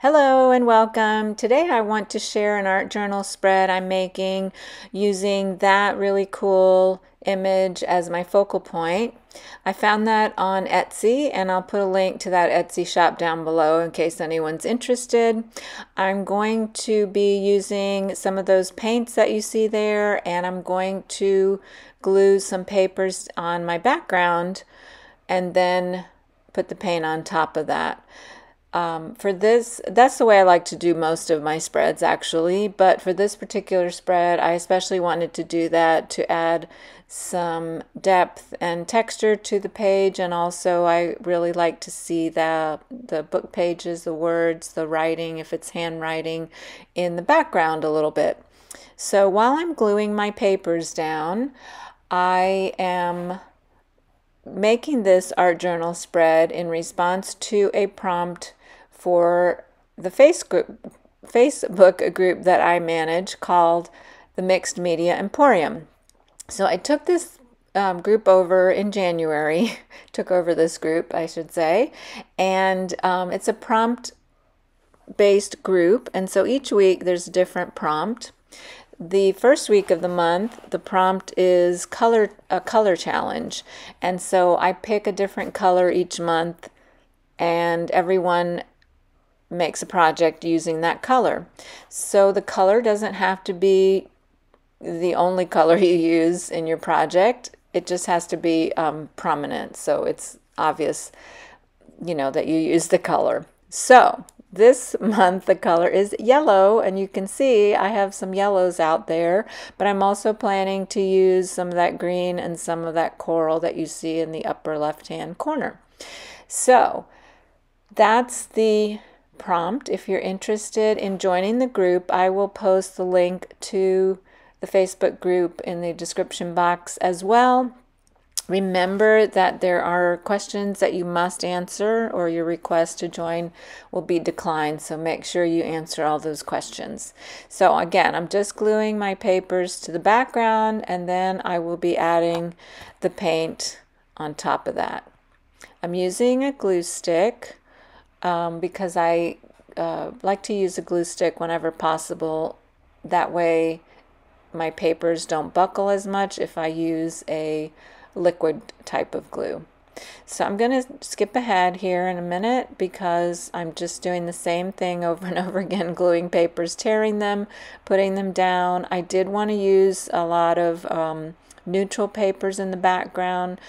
Hello and welcome. Today I want to share an art journal spread I'm making using that really cool image as my focal point. I found that on Etsy and I'll put a link to that Etsy shop down below in case anyone's interested. I'm going to be using some of those paints that you see there, and I'm going to glue some papers on my background and then put the paint on top of that. For this, that's the way I like to do most of my spreads actually, but for this particular spread, I especially wanted to do that to add some depth and texture to the page, and also I really like to see the book pages, the words, the writing, if it's handwriting, in the background a little bit. So while I'm gluing my papers down, I am making this art journal spread in response to a prompt for the Facebook group that I manage called the Mixed Media Emporium. So I took this group over in January, took over this group, I should say, and it's a prompt-based group, and so each week there's a different prompt. The first week of the month, the prompt is a color challenge, and so I pick a different color each month, and everyone makes a project using that color. So the color doesn't have to be the only color you use in your project. It just has to be prominent, so it's obvious, that you use the color. So this month the color is yellow, and you can see I have some yellows out there, but I'm also planning to use some of that green and some of that coral that you see in the upper left-hand corner. So that's the prompt. If you're interested in joining the group, I will post the link to the Facebook group in the description box as well. Remember that there are questions that you must answer, or your request to join will be declined, so make sure you answer all those questions. So again, I'm just gluing my papers to the background, and then I will be adding the paint on top of that. I'm using a glue stick because I like to use a glue stick whenever possible. That way my papers don't buckle as much if I use a liquid type of glue. So I'm going to skip ahead here in a minute because I'm just doing the same thing over and over again, gluing papers, tearing them, putting them down. I did want to use a lot of neutral papers in the background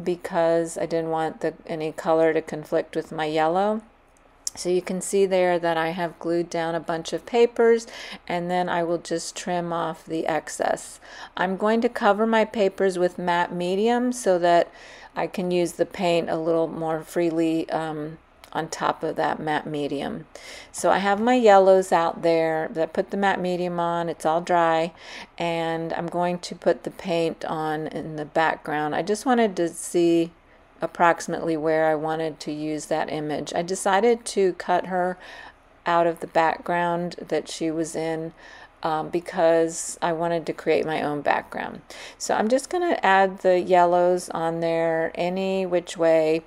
because I didn't want any color to conflict with my yellow. So you can see there that I have glued down a bunch of papers, and then I will just trim off the excess. I'm going to cover my papers with matte medium so that I can use the paint a little more freely on top of that matte medium. So I have my yellows out there that put the matte medium on. It's all dry, and I'm going to put the paint on in the background. I just wanted to see approximately where I wanted to use that image. I decided to cut her out of the background that she was in because I wanted to create my own background. So I'm just going to add the yellows on there any which way.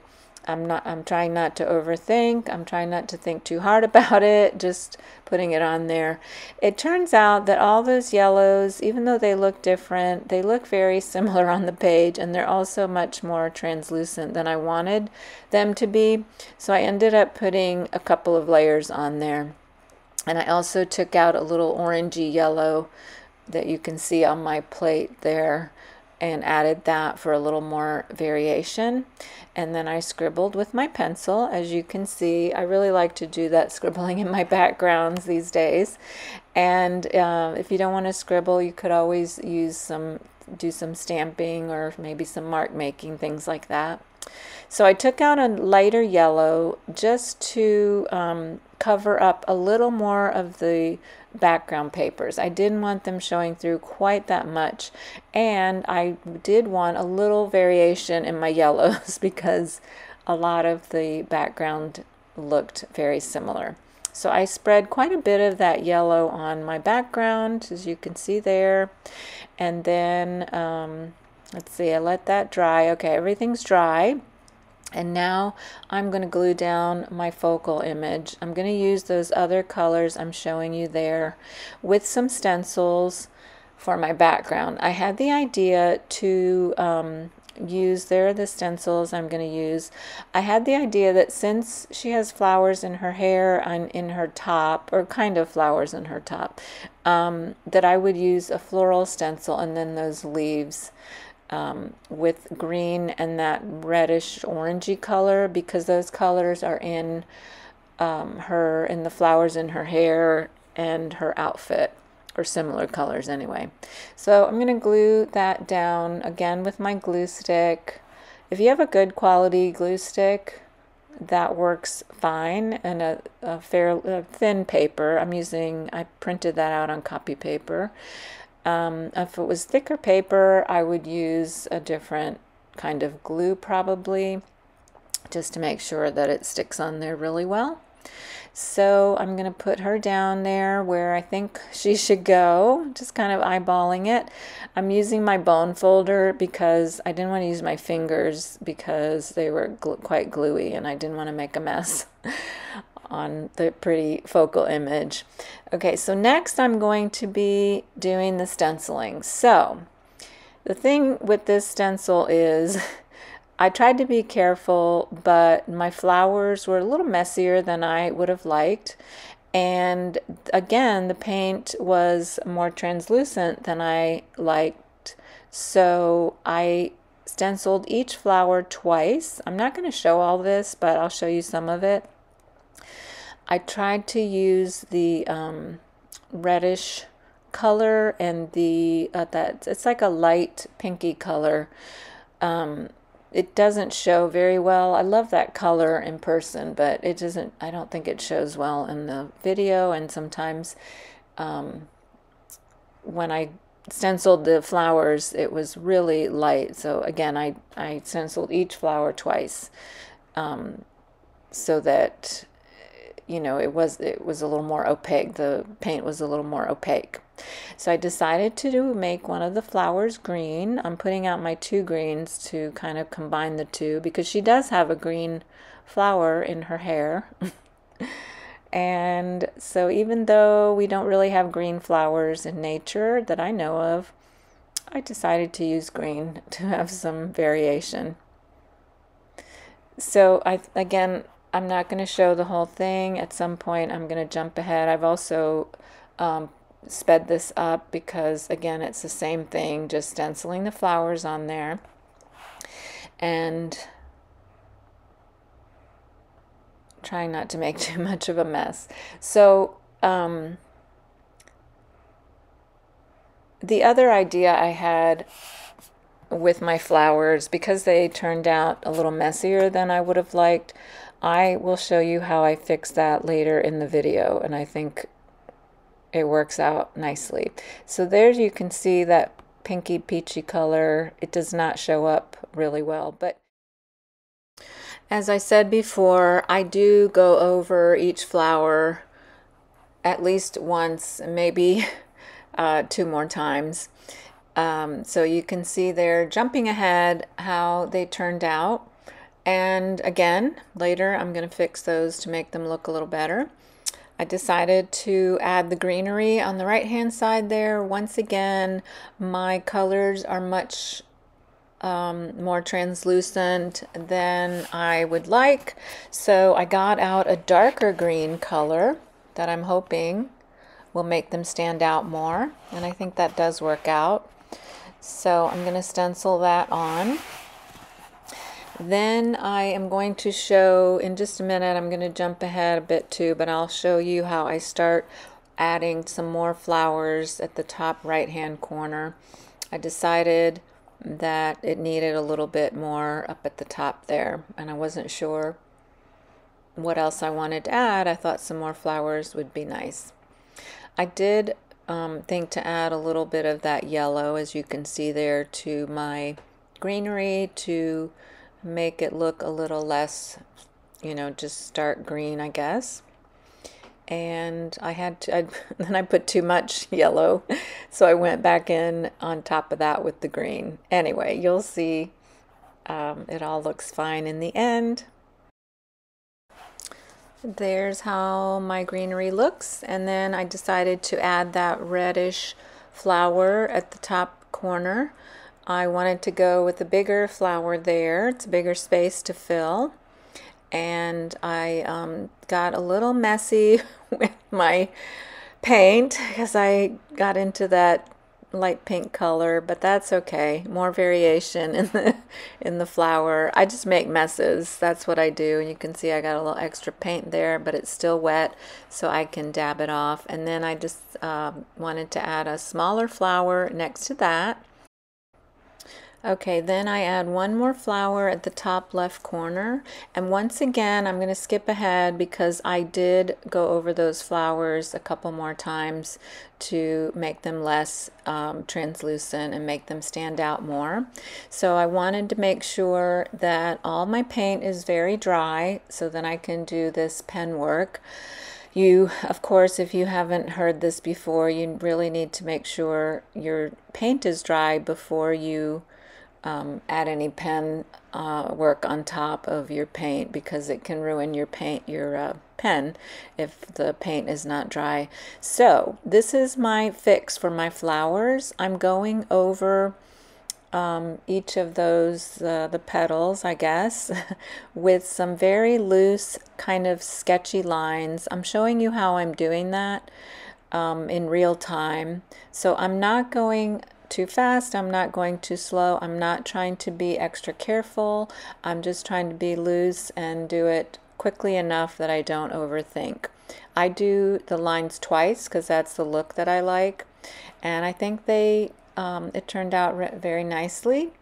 I'm trying not to overthink. I'm trying not to think too hard about it, just putting it on there. It turns out that all those yellows, even though they look different, they look very similar on the page, and they're also much more translucent than I wanted them to be. So I ended up putting a couple of layers on there. And I also took out a little orangey yellow that you can see on my plate there and added that for a little more variation. And then I scribbled with my pencil. As you can see, I really like to do that scribbling in my backgrounds these days. And if you don't want to scribble, you could always do some stamping or maybe some mark making, things like that. So I took out a lighter yellow just to cover up a little more of the background papers. I didn't want them showing through quite that much, and I did want a little variation in my yellows because a lot of the background looked very similar. So I spread quite a bit of that yellow on my background, as you can see there, and then let's see, I let that dry. Okay, everything's dry. And now I'm going to glue down my focal image. I'm going to use those other colors I'm showing you there with some stencils for my background. I had the idea to use, there are the stencils I'm going to use. I had the idea that since she has flowers in her hair and in her top, or kind of flowers in her top, that I would use a floral stencil and then those leaves with green and that reddish orangey color, because those colors are in in the flowers in her hair and her outfit, or similar colors anyway. So I'm going to glue that down again with my glue stick. If you have a good quality glue stick, that works fine, and a thin paper. I printed that out on copy paper. If it was thicker paper, I would use a different kind of glue probably, just to make sure that it sticks on there really well. So I'm going to put her down there where I think she should go, just kind of eyeballing it. I'm using my bone folder because I didn't want to use my fingers because they were quite gluey and I didn't want to make a mess on the pretty focal image. Okay, so next I'm going to be doing the stenciling. So the thing with this stencil is I tried to be careful, but my flowers were a little messier than I would have liked. And again, the paint was more translucent than I liked. So I stenciled each flower twice. I'm not going to show all this, but I'll show you some of it. I tried to use the reddish color and the it's like a light pinky color. It doesn't show very well. I love that color in person, but it doesn't, I don't think it shows well in the video. And sometimes when I stenciled the flowers, it was really light. So again, I stenciled each flower twice, so that, you know, it was a little more opaque. The paint was a little more opaque. So I decided to make one of the flowers green. I'm putting out my two greens to kind of combine the two, because she does have a green flower in her hair. And so even though we don't really have green flowers in nature that I know of, I decided to use green to have some variation. So again, I'm not going to show the whole thing. At some point I'm going to jump ahead. I've also sped this up because, again, it's the same thing, just stenciling the flowers on there and trying not to make too much of a mess. So the other idea I had with my flowers, because they turned out a little messier than I would have liked, I will show you how I fix that later in the video, and I think it works out nicely. So there you can see that pinky peachy color. It does not show up really well, but as I said before, I do go over each flower at least once, maybe two more times. So you can see there, jumping ahead, how they turned out. And again, later I'm going to fix those to make them look a little better. I decided to add the greenery on the right hand side there. Once again, my colors are much more translucent than I would like, so I got out a darker green color that I'm hoping will make them stand out more, and I think that does work out. So I'm going to stencil that on. Then I am going to show, in just a minute, I'm going to jump ahead a bit too, but I'll show you how I start adding some more flowers at the top right hand corner. I decided that it needed a little bit more up at the top there, and I wasn't sure what else I wanted to add. I thought some more flowers would be nice. I did think to add a little bit of that yellow, as you can see there, to my greenery to make it look a little less, you know, just stark green, I guess. And I had to, then I put too much yellow, so I went back in on top of that with the green. Anyway, you'll see it all looks fine in the end. There's how my greenery looks, and then I decided to add that reddish flower at the top corner. I wanted to go with a bigger flower there. It's a bigger space to fill, and I got a little messy with my paint because I got into that light pink color, but that's okay. More variation in the flower. I just make messes. That's what I do. And you can see I got a little extra paint there, but it's still wet, so I can dab it off. And then I just wanted to add a smaller flower next to that. Okay, then I add one more flower at the top left corner, and once again I'm going to skip ahead because I did go over those flowers a couple more times to make them less translucent and make them stand out more. So I wanted to make sure that all my paint is very dry so then I can do this pen work. You, of course, if you haven't heard this before, you really need to make sure your paint is dry before you add any pen work on top of your paint, because it can ruin your pen if the paint is not dry. So this is my fix for my flowers. I'm going over each of those, the petals, I guess, with some very loose kind of sketchy lines. I'm showing you how I'm doing that in real time. So I'm not going too fast, I'm not going too slow, I'm not trying to be extra careful, I'm just trying to be loose and do it quickly enough that I don't overthink. I do the lines twice because that's the look that I like, and I think it turned out very nicely,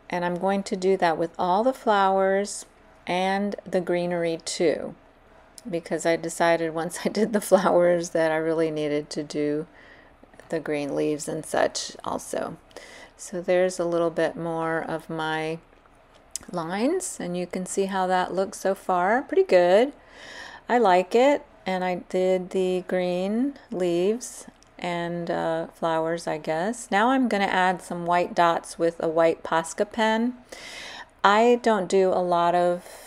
and I'm going to do that with all the flowers and the greenery too, because I decided once I did the flowers that I really needed to do the green leaves and such also. So there's a little bit more of my lines, and you can see how that looks so far. Pretty good. I like it, and I did the green leaves and flowers, I guess. Now I'm going to add some white dots with a white Posca pen. I don't do a lot of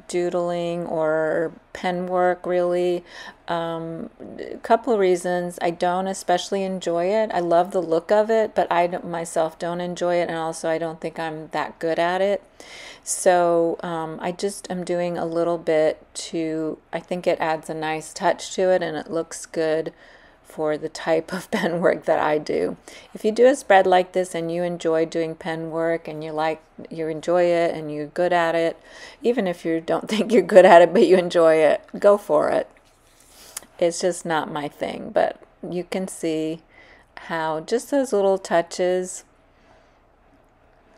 doodling or pen work really. A couple of reasons. I don't especially enjoy it. I love the look of it, but I myself don't enjoy it, and also I don't think I'm that good at it. So I just am doing a little bit I think it adds a nice touch to it, and it looks good for the type of pen work that I do. If you do a spread like this and you enjoy doing pen work and you enjoy it and you're good at it, even if you don't think you're good at it but you enjoy it, go for it. It's just not my thing, but you can see how just those little touches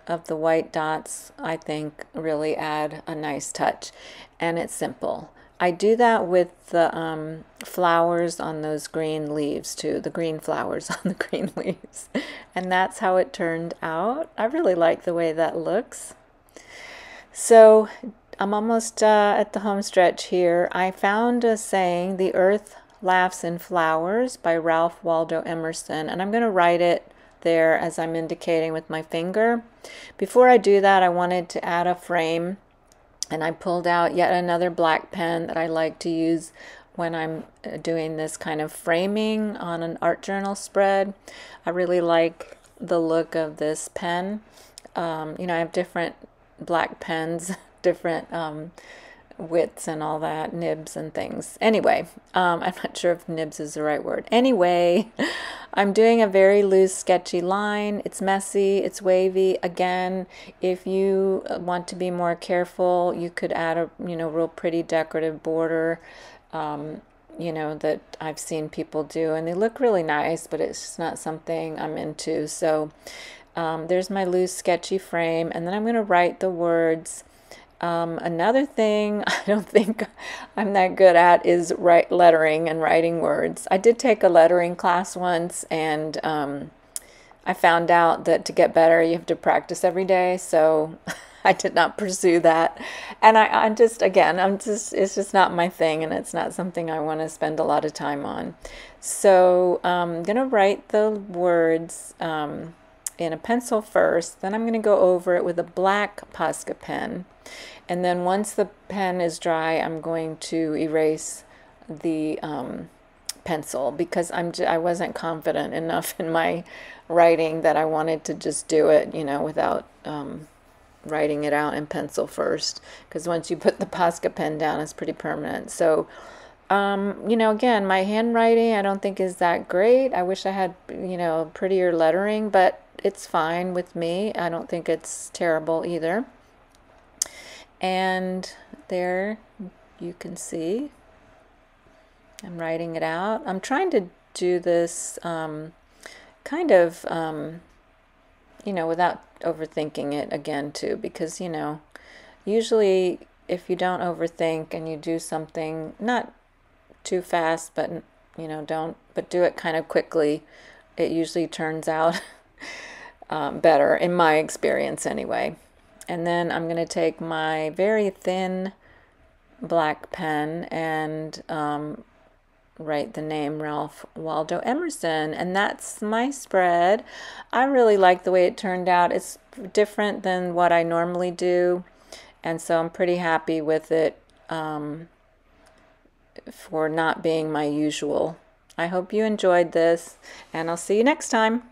of the white dots, I think, really add a nice touch, and it's simple. I do that with the flowers on those green leaves too, the green flowers on the green leaves. And that's how it turned out. I really like the way that looks. So I'm almost at the home stretch here. I found a saying, "The earth laughs in flowers" by Ralph Waldo Emerson, and I'm going to write it there as I'm indicating with my finger. Before I do that, I wanted to add a frame. And I pulled out yet another black pen that I like to use when I'm doing this kind of framing on an art journal spread. I really like the look of this pen. I have different black pens, different widths and all that, nibs and things. Anyway, I'm not sure if nibs is the right word. Anyway, I'm doing a very loose, sketchy line. It's messy, it's wavy. Again, if you want to be more careful, you could add a real pretty decorative border, that I've seen people do, and they look really nice, but it's just not something I'm into. So there's my loose, sketchy frame, and then I'm going to write the words. Another thing I don't think I'm that good at is lettering and writing words. I did take a lettering class once, and I found out that to get better you have to practice every day, so I did not pursue that. And it's just not my thing, and it's not something I want to spend a lot of time on. So I'm going to write the words in a pencil first, then I'm going to go over it with a black Posca pen, and then once the pen is dry, I'm going to erase the pencil, because I wasn't confident enough in my writing that I wanted to just do it, you know, without writing it out in pencil first, because once you put the Posca pen down, it's pretty permanent. So you know, again, my handwriting I don't think is that great. I wish I had, you know, prettier lettering, but it's fine with me. I don't think it's terrible either. And there you can see I'm writing it out. I'm trying to do this kind of, you know, without overthinking it again too, because, you know, usually if you don't overthink and you do something not too fast, but, you know, but do it kind of quickly, it usually turns out better, in my experience anyway. And then I'm going to take my very thin black pen and write the name Ralph Waldo Emerson, and that's my spread. I really like the way it turned out. It's different than what I normally do, and so I'm pretty happy with it for not being my usual. I hope you enjoyed this, and I'll see you next time.